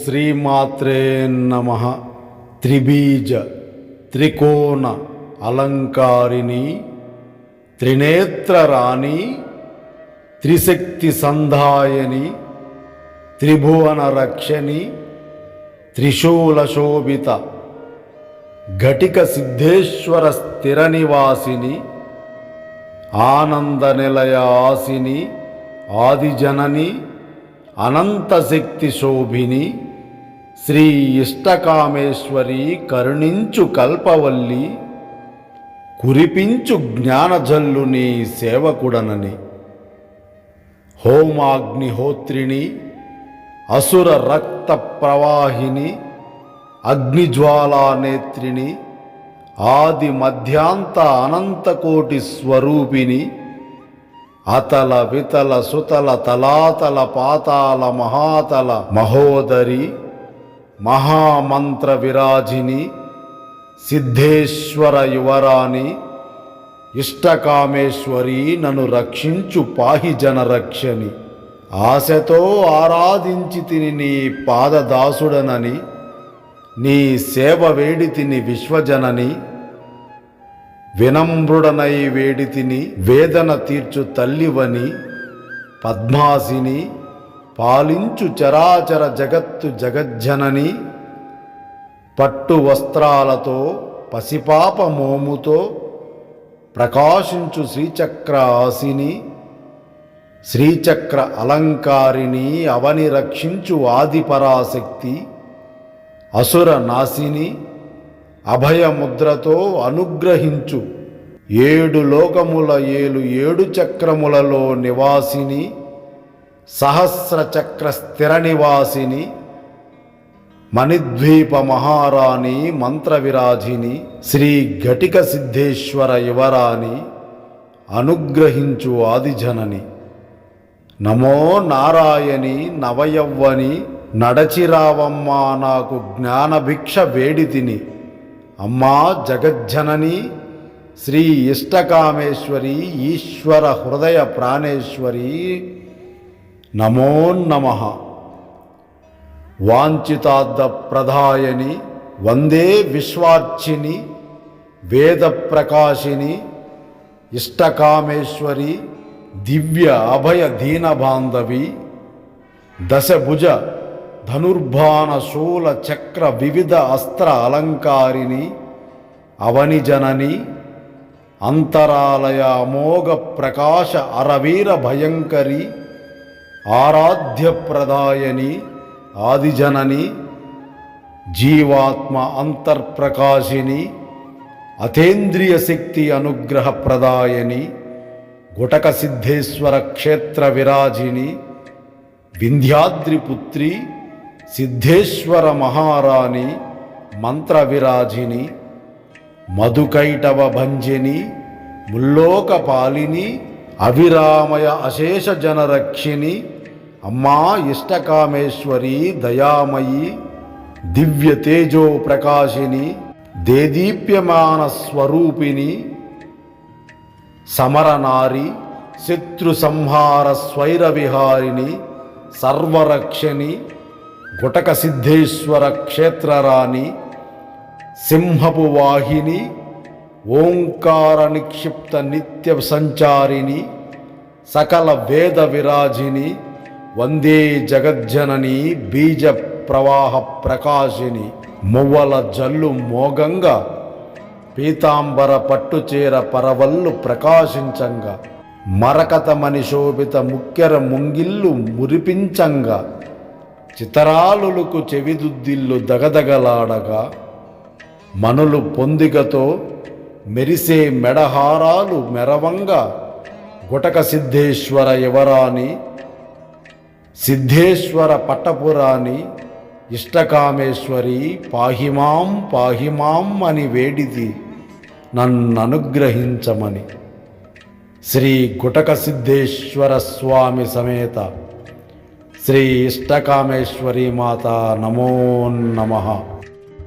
శ్రీమాత్రే నమః. త్రిబీజ త్రికోణ అలంకారిణి త్రినేత్రరాణి త్రిశక్తి సంధాయని త్రిభువన రక్షణి త్రిశూల శోభిత ఘటిక సిద్ధేశ్వర స్థిర నివాసిని ఆనంద నిలయ ఆసిని ఆదిజనని అనంతశక్తి శోభిని శ్రీ ఇష్టకామేశ్వరి కరుణించు కల్పవల్లి కురిపించు జ్ఞానజల్లు నీ సేవకుడనని హోమాగ్నిహోత్రిణి అసుర రక్త ప్రవాహిని అగ్నిజ్వాలానేత్రిని ఆది మధ్యాంత అనంతకోటి స్వరూపిణి అతల వితల సుతల తలాతల పాతాల మహాతల మహోదరి మహామంత్ర విరాజిని సిద్ధేశ్వర యువరాణి ఇష్టకామేశ్వరి నన్ను రక్షించు పాహి జనరక్షని ఆశతో ఆరాధించి తిని నీ పాదదాసుడనని నీ సేవ వేడితిని విశ్వజనని వినమ్రుడనై వేడితిని వేదన తీర్చు తల్లివని పద్మాసిని పాలించు చరాచర జగత్తు జగజ్జనని పట్టు వస్త్రాలతో పసిపాప మోముతో ప్రకాశించు శ్రీచక్ర ఆసిని శ్రీచక్ర అలంకారిణి అవని రక్షించు ఆదిపరాశక్తి అసుర నాశిని అభయముద్రతో అనుగ్రహించు ఏడు లోకముల ఏడు చక్రములలో నివాసిని సహస్ర చక్ర స్థిర నివాసిని మణిద్వీప మహారాణి మంత్ర విరాజిని శ్రీ ఘటిక సిద్ధేశ్వర యువరాణి అనుగ్రహించు ఆదిజనని నమో నారాయణి నవయవ్వని నడచిరావమ్మా నాకు జ్ఞానభిక్ష వేడితిని అమ్మా జగజ్జనని శ్రీ ఇష్టకామేశ్వరి ఈశ్వర హృదయ ప్రాణేశ్వరి నమో నమః. వాంఛితార్థ ప్రదాయని వందే విశ్వార్చిని వేద ప్రకాశిని ఇష్టకామేశ్వరి దివ్య అభయ దీనబాంధవి దశభుజ ధనుర్బాణ శూల చక్ర వివిధ అస్త్ర అలంకారిని అవని జనని అంతరాలయ అమోఘ ప్రకాశ అరవీర భయంకరి ఆరాధ్య ప్రదాయని ఆదిజనని జీవాత్మ అంతర్ప్రకాశిని అతేంద్రియ శక్తి అనుగ్రహ ప్రదాయని గుటక సిద్ధేశ్వర క్షేత్ర విరాజిని వింధ్యాద్రిపుత్రి సిద్ధేశ్వర మహారాణి మంత్ర విరాజిని మధుకైటవ భంజిని ముల్లోకపాలిని అవిరామయ అశేష జనరక్షిణి అమ్మా ఇష్టకామేశ్వరి దయామయి దివ్య తేజో ప్రకాశిని దేదీప్యమాన స్వరూపిణి సమరనారి శత్రు సంహార స్వైర విహారిణి సర్వరక్షణి గుటక సిద్ధేశ్వర క్షేత్రరాణి సింహపు వాహిని ఓంకార నిక్షిప్త నిత్య సంచారిణి సకల వేద విరాజిని వందే జగజ్జనని బీజ ప్రవాహ ప్రకాశిని మువ్వల జల్లు మోగంగా పీతాంబర పట్టుచీర పరవల్లు ప్రకాశించంగా మరకతమని శోభిత ముక్కెర ముంగిల్లు మురిపించంగా చితరాలులకు చెవిదుద్దిల్లు దగదగలాడగా మనులు పొందిగతో మెరిసే మెడహారాలు మెరవంగా గుటక సిద్ధేశ్వర యువరాణి సిద్ధేశ్వర పట్టపురాణి ఇష్టకామేశ్వరి పాహిమాం పాహిమాం అని వేడిది నన్ననుగ్రహించమని శ్రీ గుటక సిద్ధేశ్వర స్వామి సమేత శ్రీ ఇష్టకామేశ్వరి మాత నమో నమః.